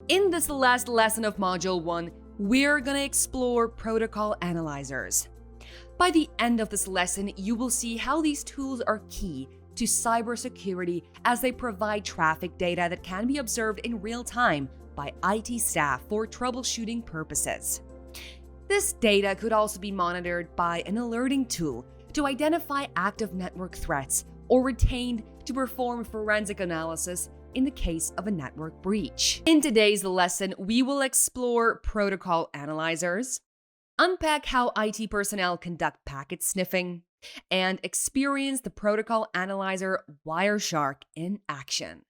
In this last lesson of Module 1, we're gonna explore protocol analyzers. By the end of this lesson, you will see how these tools are key to cybersecurity as they provide traffic data that can be observed in real time by IT staff for troubleshooting purposes. This data could also be monitored by an alerting tool to identify active network threats or retained to perform forensic analysis in the case of a network breach. In today's lesson, we will explore protocol analyzers, unpack how IT personnel conduct packet sniffing, and experience the protocol analyzer Wireshark in action.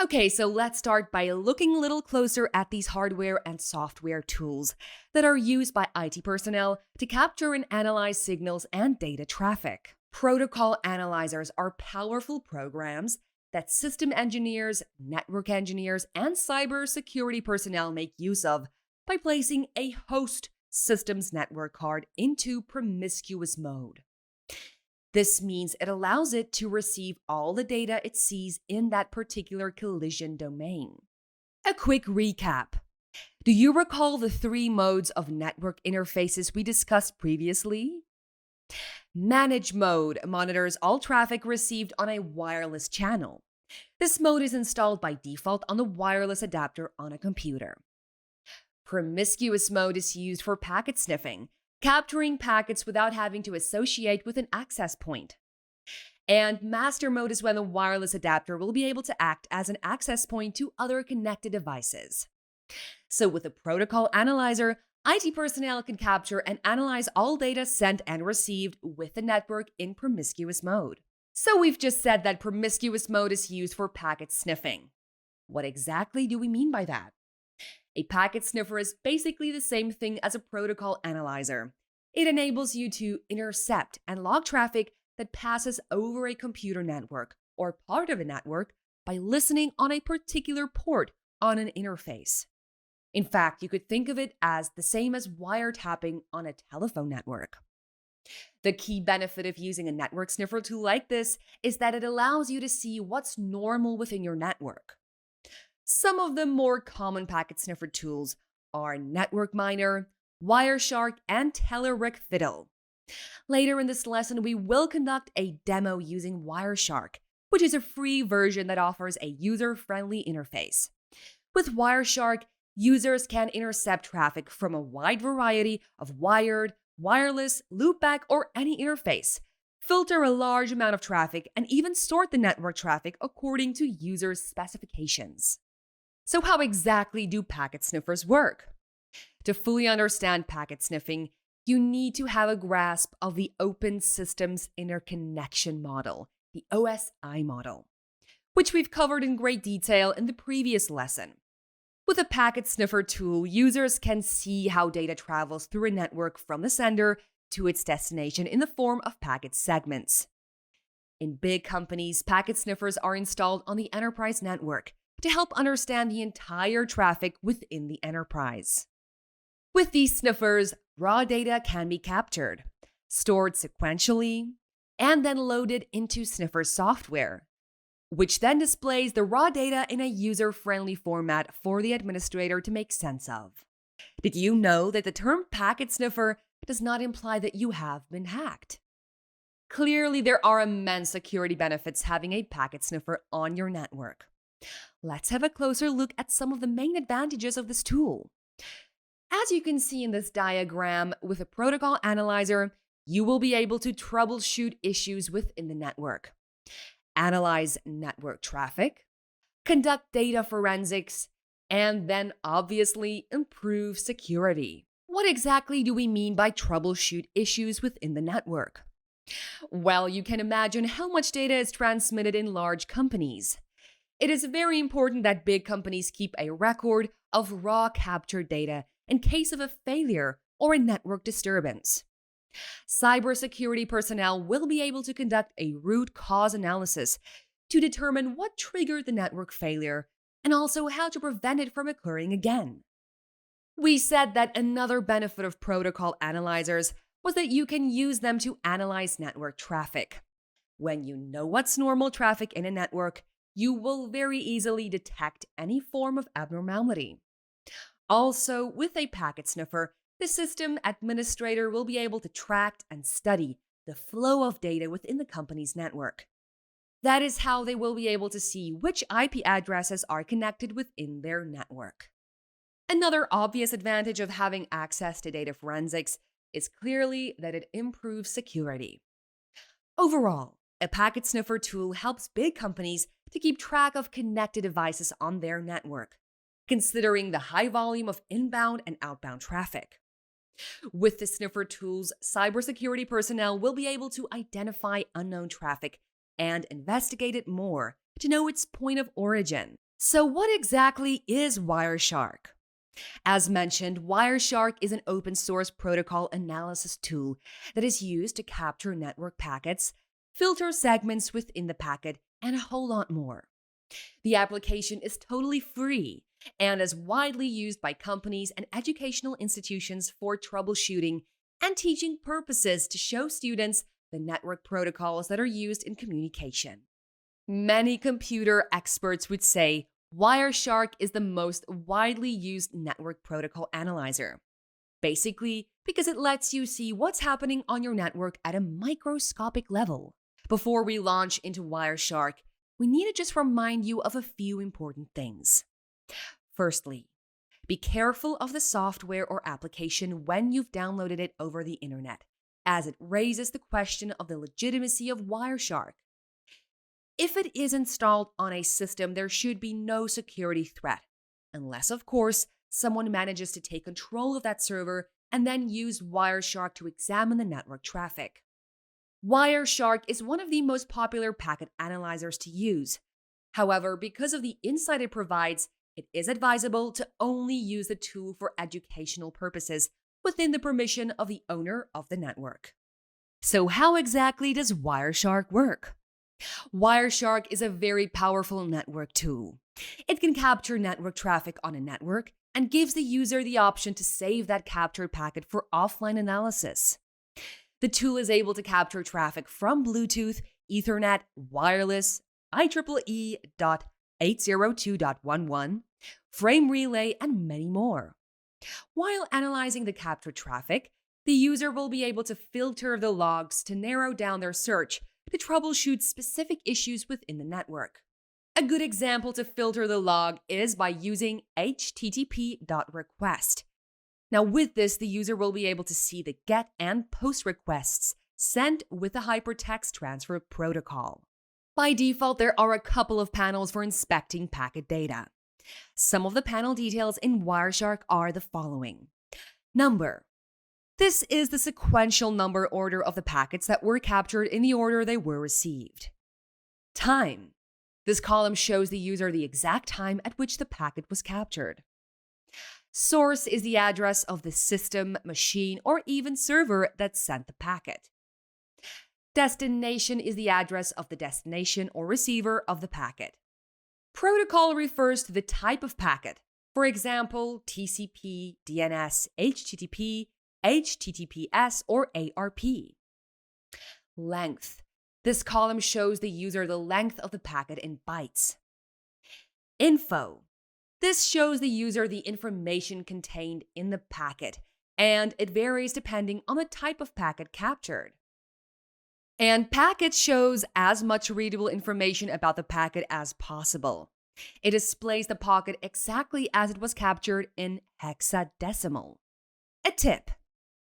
Okay, so let's start by looking a little closer at these hardware and software tools that are used by IT personnel to capture and analyze signals and data traffic. Protocol analyzers are powerful programs that system engineers, network engineers, and cybersecurity personnel make use of by placing a host system's network card into promiscuous mode. This means it allows it to receive all the data it sees in that particular collision domain. A quick recap. Do you recall the 3 modes of network interfaces we discussed previously? Manage mode monitors all traffic received on a wireless channel. This mode is installed by default on the wireless adapter on a computer. Promiscuous mode is used for packet sniffing, capturing packets without having to associate with an access point. And master mode is when the wireless adapter will be able to act as an access point to other connected devices. So with a protocol analyzer, IT personnel can capture and analyze all data sent and received with the network in promiscuous mode. So we've just said that promiscuous mode is used for packet sniffing. What exactly do we mean by that? A packet sniffer is basically the same thing as a protocol analyzer. It enables you to intercept and log traffic that passes over a computer network or part of a network by listening on a particular port on an interface. In fact, you could think of it as the same as wiretapping on a telephone network. The key benefit of using a network sniffer tool like this is that it allows you to see what's normal within your network. Some of the more common packet sniffer tools are Network Miner, Wireshark, and Telerik Fiddle. Later in this lesson, we will conduct a demo using Wireshark, which is a free version that offers a user-friendly interface. With Wireshark, users can intercept traffic from a wide variety of wired, wireless, loopback, or any interface, filter a large amount of traffic, and even sort the network traffic according to users' specifications. So how exactly do packet sniffers work? To fully understand packet sniffing, you need to have a grasp of the Open Systems Interconnection model, the OSI model, which we've covered in great detail in the previous lesson. With a packet sniffer tool, users can see how data travels through a network from the sender to its destination in the form of packet segments. In big companies, packet sniffers are installed on the enterprise network to help understand the entire traffic within the enterprise. With these sniffers, raw data can be captured, stored sequentially, and then loaded into sniffer software, which then displays the raw data in a user-friendly format for the administrator to make sense of. Did you know that the term packet sniffer does not imply that you have been hacked? Clearly, there are immense security benefits having a packet sniffer on your network. Let's have a closer look at some of the main advantages of this tool. As you can see in this diagram, with a protocol analyzer, you will be able to troubleshoot issues within the network, analyze network traffic, conduct data forensics, and then obviously improve security. What exactly do we mean by troubleshoot issues within the network? Well, you can imagine how much data is transmitted in large companies. It is very important that big companies keep a record of raw captured data in case of a failure or a network disturbance. Cybersecurity personnel will be able to conduct a root cause analysis to determine what triggered the network failure and also how to prevent it from occurring again. We said that another benefit of protocol analyzers was that you can use them to analyze network traffic. When you know what's normal traffic in a network, you will very easily detect any form of abnormality. Also, with a packet sniffer, the system administrator will be able to track and study the flow of data within the company's network. That is how they will be able to see which IP addresses are connected within their network. Another obvious advantage of having access to data forensics is clearly that it improves security. Overall, a packet sniffer tool helps big companies to keep track of connected devices on their network, considering the high volume of inbound and outbound traffic. With the sniffer tools, cybersecurity personnel will be able to identify unknown traffic and investigate it more to know its point of origin. So what exactly is Wireshark? As mentioned, Wireshark is an open source protocol analysis tool that is used to capture network packets, filter segments within the packet, and a whole lot more. The application is totally free and is widely used by companies and educational institutions for troubleshooting and teaching purposes to show students the network protocols that are used in communication. Many computer experts would say Wireshark is the most widely used network protocol analyzer. Basically, because it lets you see what's happening on your network at a microscopic level. Before we launch into Wireshark, we need to just remind you of a few important things. Firstly, be careful of the software or application when you've downloaded it over the internet, as it raises the question of the legitimacy of Wireshark. If it is installed on a system, there should be no security threat, unless, of course, someone manages to take control of that server and then use Wireshark to examine the network traffic. Wireshark is one of the most popular packet analyzers to use. However, because of the insight it provides, it is advisable to only use the tool for educational purposes within the permission of the owner of the network. So how exactly does Wireshark work? Wireshark is a very powerful network tool. It can capture network traffic on a network and gives the user the option to save that captured packet for offline analysis. The tool is able to capture traffic from Bluetooth, Ethernet, wireless, IEEE.802.11, frame relay, and many more. While analyzing the captured traffic, the user will be able to filter the logs to narrow down their search to troubleshoot specific issues within the network. A good example to filter the log is by using http.request. Now with this, the user will be able to see the GET and POST requests sent with the hypertext transfer protocol. By default, there are a couple of panels for inspecting packet data. Some of the panel details in Wireshark are the following. Number. This is the sequential number order of the packets that were captured in the order they were received. Time. This column shows the user the exact time at which the packet was captured. Source is the address of the system, machine, or even server that sent the packet. Destination is the address of the destination or receiver of the packet. Protocol refers to the type of packet, for example, TCP, DNS, HTTP, HTTPS, or ARP. Length. This column shows the user the length of the packet in bytes. Info. This shows the user the information contained in the packet, and it varies depending on the type of packet captured. And packet shows as much readable information about the packet as possible. It displays the packet exactly as it was captured in hexadecimal. A tip.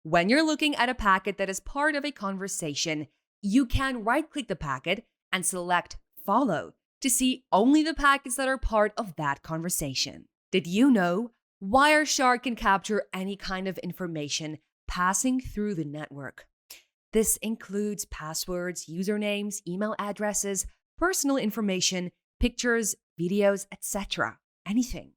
When you're looking at a packet that is part of a conversation, you can right-click the packet and select Follow to see only the packets that are part of that conversation. Did you know Wireshark can capture any kind of information passing through the network? This includes passwords, usernames, email addresses, personal information, pictures, videos, etc. Anything.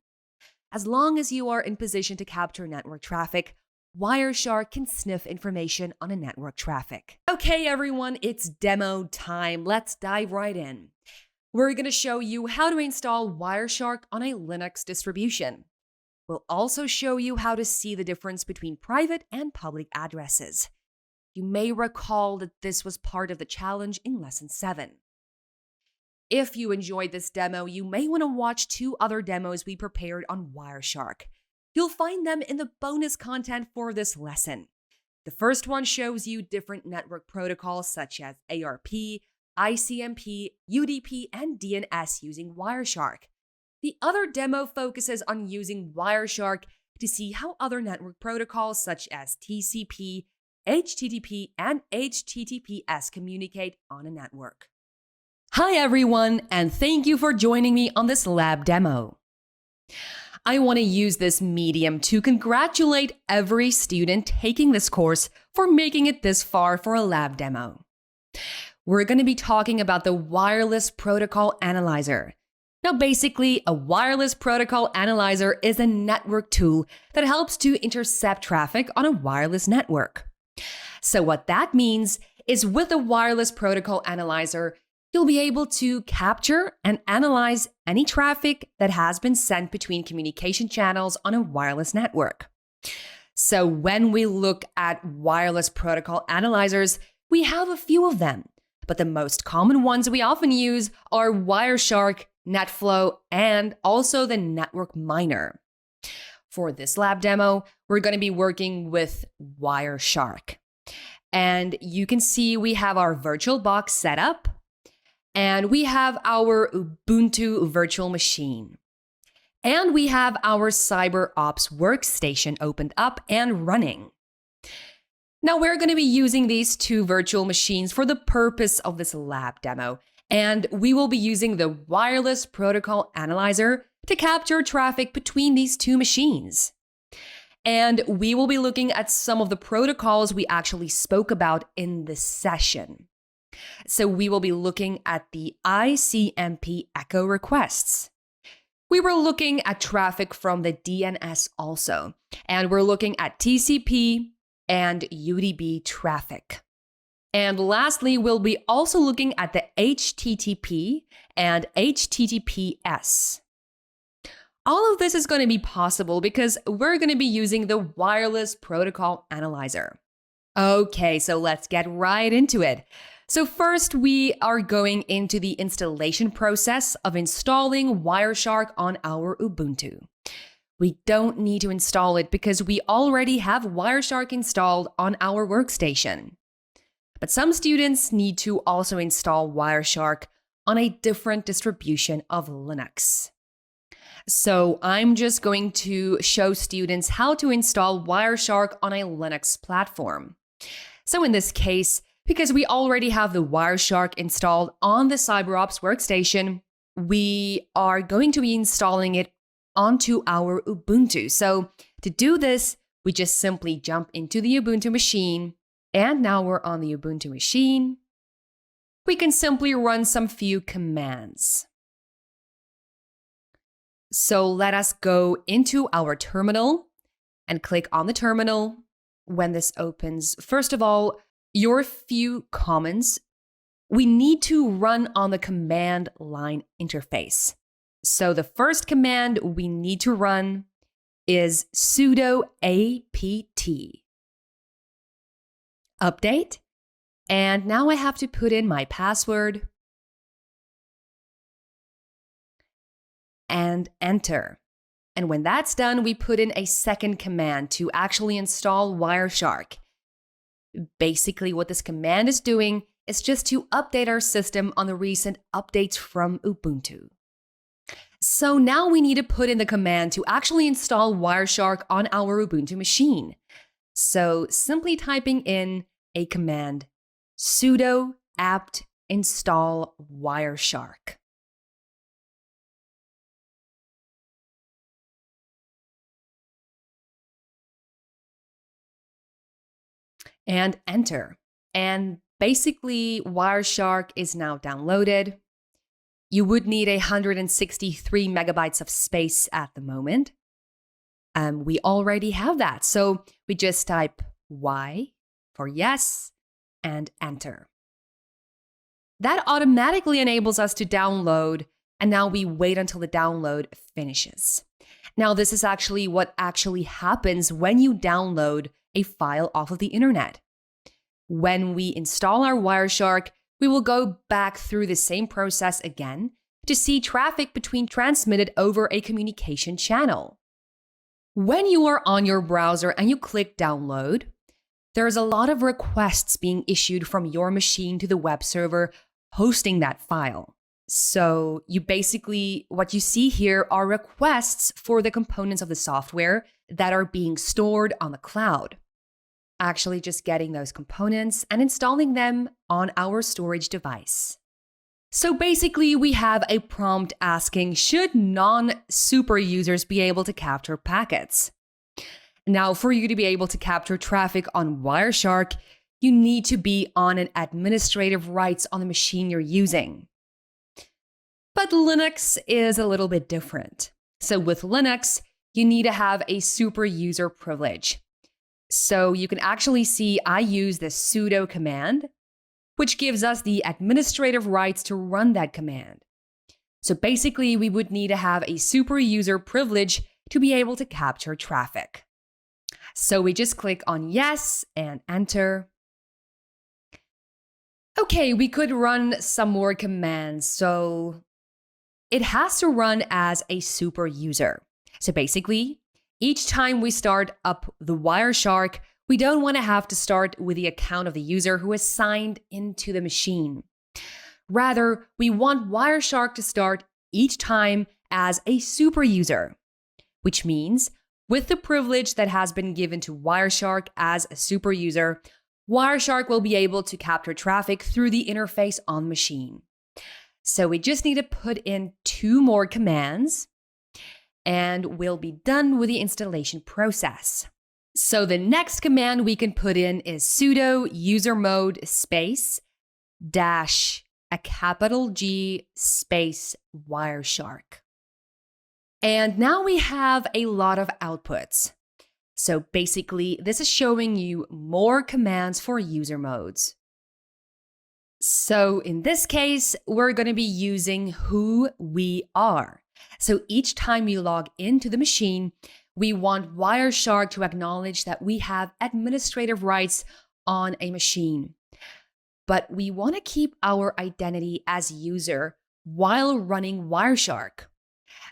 As long as you are in position to capture network traffic, Wireshark can sniff information on a network traffic. Okay, everyone, it's demo time. Let's dive right in. We're going to show you how to install Wireshark on a Linux distribution. We'll also show you how to see the difference between private and public addresses. You may recall that this was part of the challenge in Lesson 7. if you enjoyed this demo, you may want to watch 2 other demos we prepared on Wireshark. You'll find them in the bonus content for this lesson. The first one shows you different network protocols such as ARP, ICMP, UDP, and DNS using Wireshark. The other demo focuses on using Wireshark to see how other network protocols such as TCP, HTTP, and HTTPS communicate on a network. Hi everyone, and thank you for joining me on this lab demo. I want to use this medium to congratulate every student taking this course for making it this far for a lab demo. We're going to be talking about the Wireless Protocol Analyzer. Now, basically, a wireless protocol analyzer is a network tool that helps to intercept traffic on a wireless network. So what that means is with a wireless protocol analyzer, you'll be able to capture and analyze any traffic that has been sent between communication channels on a wireless network. So when we look at wireless protocol analyzers, we have a few of them, but the most common ones we often use are Wireshark, NetFlow, and also the Network Miner. For this lab demo, we're going to be working with Wireshark. And you can see we have our virtual box set up, and we have our Ubuntu virtual machine. And we have our CyberOps workstation opened up and running. Now we're going to be using these 2 virtual machines for the purpose of this lab demo, and we will be using the Wireless Protocol Analyzer to capture traffic between these 2 machines. And we will be looking at some of the protocols we actually spoke about in this session. So we will be looking at the ICMP echo requests. We were looking at traffic from the DNS also, and we're looking at TCP and UDP traffic. And lastly, we'll be also looking at the HTTP and HTTPS. All of this is going to be possible because we're going to be using the Wireless Protocol Analyzer. Okay, so let's get right into it. So first, we are going into the installation process of installing Wireshark on our Ubuntu. We don't need to install it because we already have Wireshark installed on our workstation. But some students need to also install Wireshark on a different distribution of Linux. So I'm just going to show students how to install Wireshark on a Linux platform. So in this case, because we already have the Wireshark installed on the CyberOps workstation, we are going to be installing it onto our Ubuntu. So to do this, we just simply jump into the Ubuntu machine, and now we're on the Ubuntu machine. We can simply run some few commands. So let us go into our terminal and click on the terminal. When this opens, first of all, your few commands, we need to run on the command line interface. So the first command we need to run is sudo apt update. And now I have to put in my password and enter. And when that's done, we put in a second command to actually install Wireshark. Basically, what this command is doing is just to update our system on the recent updates from Ubuntu. So now we need to put in the command to actually install Wireshark on our Ubuntu machine. So simply typing in a command, sudo apt install Wireshark. And enter. And basically, Wireshark is now downloaded. You would need 163 megabytes of space at the moment. We already have that. So we just type Y for yes and enter. That automatically enables us to download, and now we wait until the download finishes. Now, this is actually what actually happens when you download a file off of the internet. When we install our Wireshark, we will go back through the same process again to see traffic between transmitted over a communication channel. When you are on your browser and you click download, there's a lot of requests being issued from your machine to the web server hosting that file. So what you see here are requests for the components of the software that are being stored on the cloud. Actually just getting those components and installing them on our storage device. So basically we have a prompt asking, should non-super users be able to capture packets? Now, for you to be able to capture traffic on Wireshark, you need to be on an administrative rights on the machine you're using. But Linux is a little bit different. So with Linux, you need to have a super user privilege. So you can actually see I use the sudo command, which gives us the administrative rights to run that command. So basically, we would need to have a super user privilege to be able to capture traffic. So we just click on yes and enter. Okay, we could run some more commands. So it has to run as a super user. So basically, each time we start up the Wireshark, we don't want to have to start with the account of the user who is signed into the machine. Rather, we want Wireshark to start each time as a super user, which means with the privilege that has been given to Wireshark as a super user, Wireshark will be able to capture traffic through the interface on the machine. So we just need to put in 2 more commands and we'll be done with the installation process. So the next command we can put in is sudo usermod space dash a capital G space Wireshark. And now we have a lot of outputs. So basically, this is showing you more commands for user modes. So in this case, we're going to be using who we are. So each time we log into the machine, we want Wireshark to acknowledge that we have administrative rights on a machine. But we want to keep our identity as user while running Wireshark.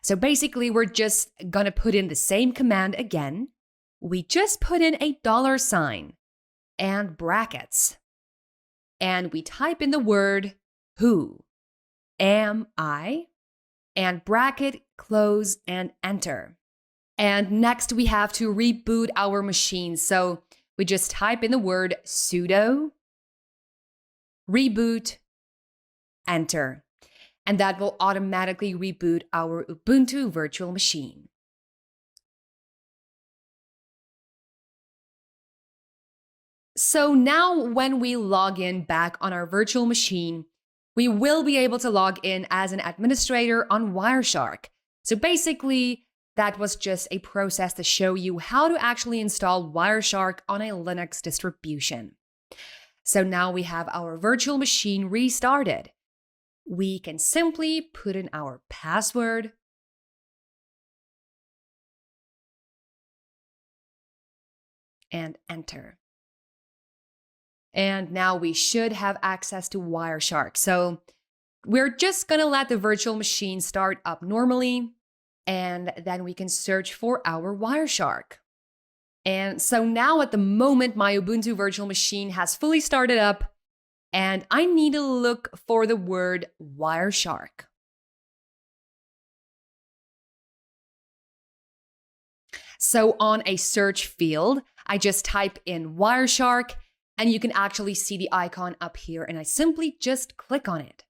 So basically, we're just going to put in the same command again. We just put in a $sign and brackets. And we type in the word who am I and bracket close and enter. And next we have to reboot our machine. So we just type in the word sudo reboot enter. And that will automatically reboot our Ubuntu virtual machine. So now when we log in back on our virtual machine, we will be able to log in as an administrator on Wireshark. So basically, that was just a process to show you how to actually install Wireshark on a Linux distribution. So now we have our virtual machine restarted. We can simply put in our password and enter. And now we should have access to Wireshark. So we're just going to let the virtual machine start up normally, and then we can search for our Wireshark. And so now at the moment, my Ubuntu virtual machine has fully started up, and I need to look for the word Wireshark. So on a search field, I just type in Wireshark, and you can actually see the icon up here, and I simply just click on it.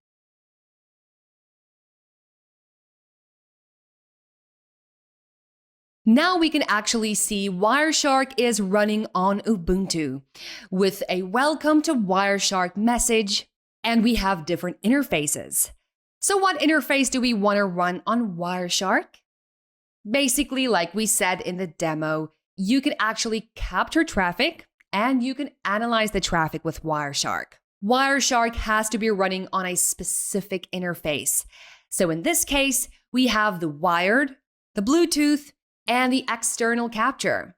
Now we can actually see Wireshark is running on Ubuntu with a welcome to Wireshark message, and we have different interfaces. So what interface do we want to run on Wireshark? Basically, like we said in the demo, you can actually capture traffic and you can analyze the traffic with Wireshark. Wireshark has to be running on a specific interface. So in this case, we have the wired, the Bluetooth, and the external capture.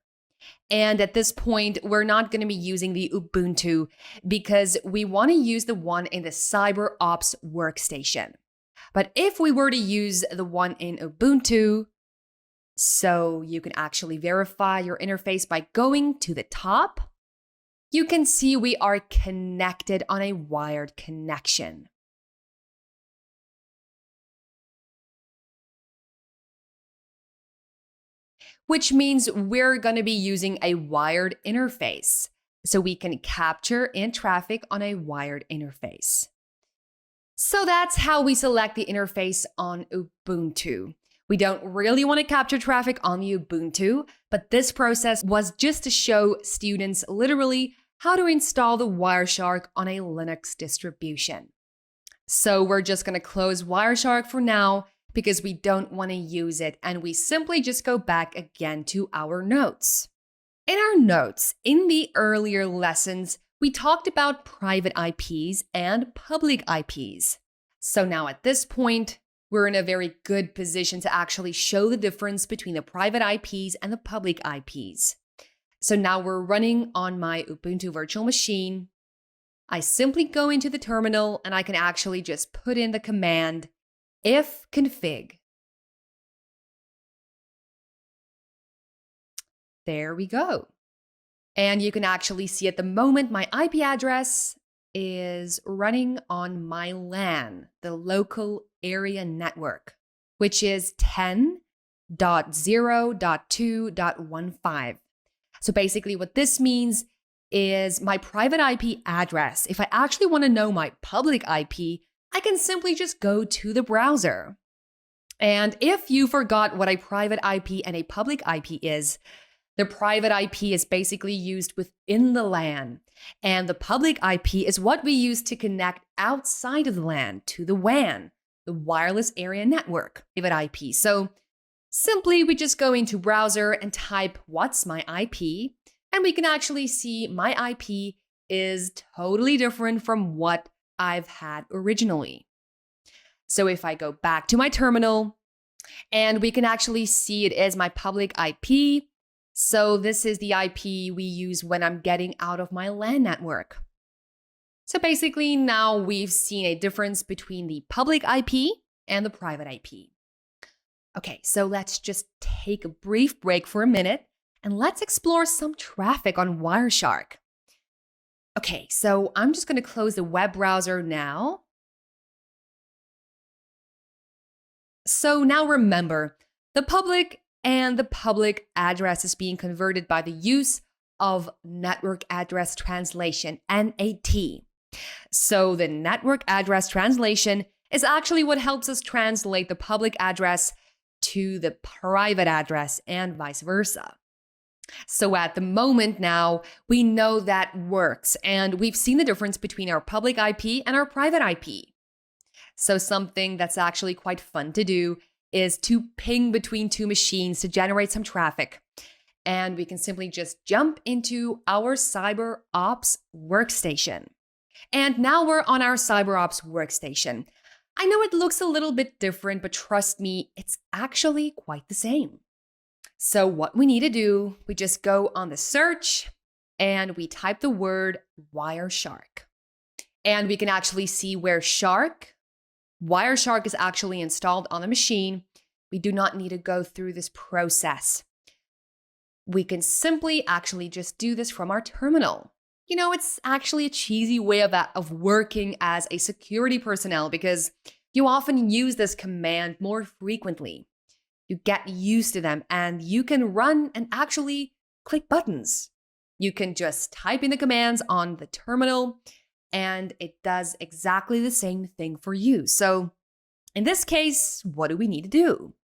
And at this point, we're not going to be using the Ubuntu because we want to use the one in the CyberOps workstation. But if we were to use the one in Ubuntu, so you can actually verify your interface by going to the top, you can see we are connected on a wired connection. Which means we're going to be using a wired interface. So we can capture in traffic on a wired interface. So that's how we select the interface on Ubuntu. We don't really want to capture traffic on the Ubuntu, but this process was just to show students literally how to install the Wireshark on a Linux distribution. So we're just going to close Wireshark for now because we don't want to use it, and we simply just go back again to our notes. In our notes, in the earlier lessons, we talked about private IPs and public IPs. So now at this point, we're in a very good position to actually show the difference between the private IPs and the public IPs. So now we're running on my Ubuntu virtual machine. I simply go into the terminal and I can actually just put in the command ifconfig. There we go. And you can actually see at the moment my IP address is running on my LAN, the local area network, which is 10.0.2.15. So basically what this means is my private IP address. If I actually want to know my public IP, I can simply just go to the browser. And if you forgot what a private IP and a public IP is, the private IP is basically used within the LAN, and the public IP is what we use to connect outside of the LAN to the WAN, the wireless area network, private IP. So simply we just go into browser and type what's my IP, and we can actually see my IP is totally different from what I've had originally. So if I go back to my terminal, and we can actually see it is my public IP. So this is the IP we use when I'm getting out of my LAN network. So basically now we've seen a difference between the public IP and the private IP. Okay, so let's just take a brief break for a minute and let's explore some traffic on Wireshark. Okay, so I'm just going to close the web browser now. So now remember, the public and the public address is being converted by the use of network address translation, NAT. So the network address translation is actually what helps us translate the public address to the private address and vice versa. So at the moment now, we know that works, and we've seen the difference between our public IP and our private IP. So something that's actually quite fun to do is to ping between two machines to generate some traffic. And we can simply just jump into our CyberOps workstation. And now we're on our CyberOps workstation. I know it looks a little bit different, but trust me, it's actually quite the same. So what we need to do, we just go on the search and we type the word Wireshark. And we can actually see where Wireshark is actually installed on the machine. We do not need to go through this process. We can simply actually just do this from our terminal. You know, it's actually a cheesy way of working as a security personnel because you often use this command more frequently. You get used to them and you can run and actually click buttons. You can just type in the commands on the terminal and it does exactly the same thing for you. So in this case, what do we need to do?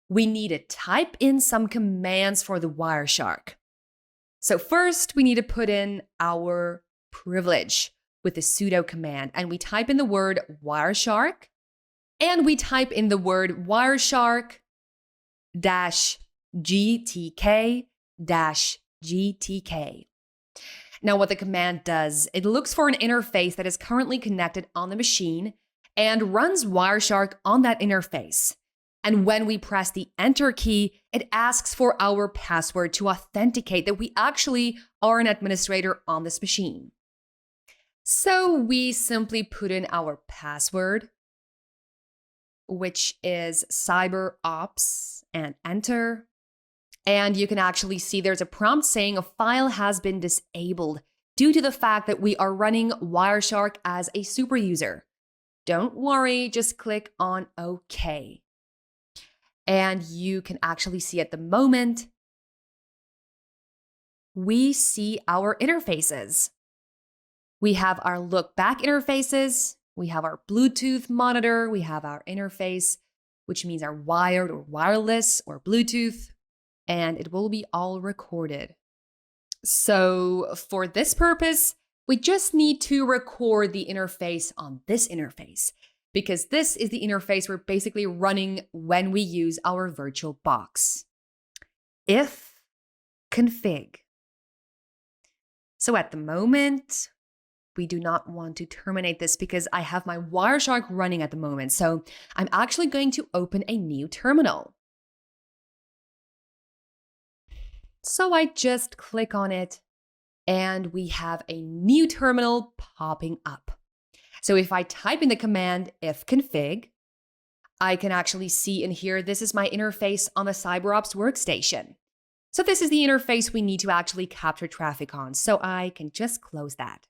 We need to type in some commands for the Wireshark. So first, we need to put in our privilege with the sudo command, and we type in the word Wireshark, and we type in the word Wireshark-GTK-GTK. Now, what the command does, it looks for an interface that is currently connected on the machine and runs Wireshark on that interface. And when we press the enter key, it asks for our password to authenticate that we actually are an administrator on this machine. So we simply put in our password, which is CyberOps, and enter. And you can actually see there's a prompt saying a file has been disabled due to the fact that we are running Wireshark as a super user. Don't worry, just click on OK. And you can actually see at the moment, we see our interfaces. We have our look back interfaces. We have our Bluetooth monitor. We have our interface, which means our wired or wireless or Bluetooth, and it will be all recorded. So for this purpose, we just need to record the interface on this interface, because this is the interface we're basically running when we use our virtual box. If config. So at the moment, we do not want to terminate this because I have my Wireshark running at the moment. So I'm actually going to open a new terminal. So I just click on it and we have a new terminal popping up. So if I type in the command ifconfig, I can actually see in here, this is my interface on the CyberOps workstation. So this is the interface we need to actually capture traffic on. So I can just close that.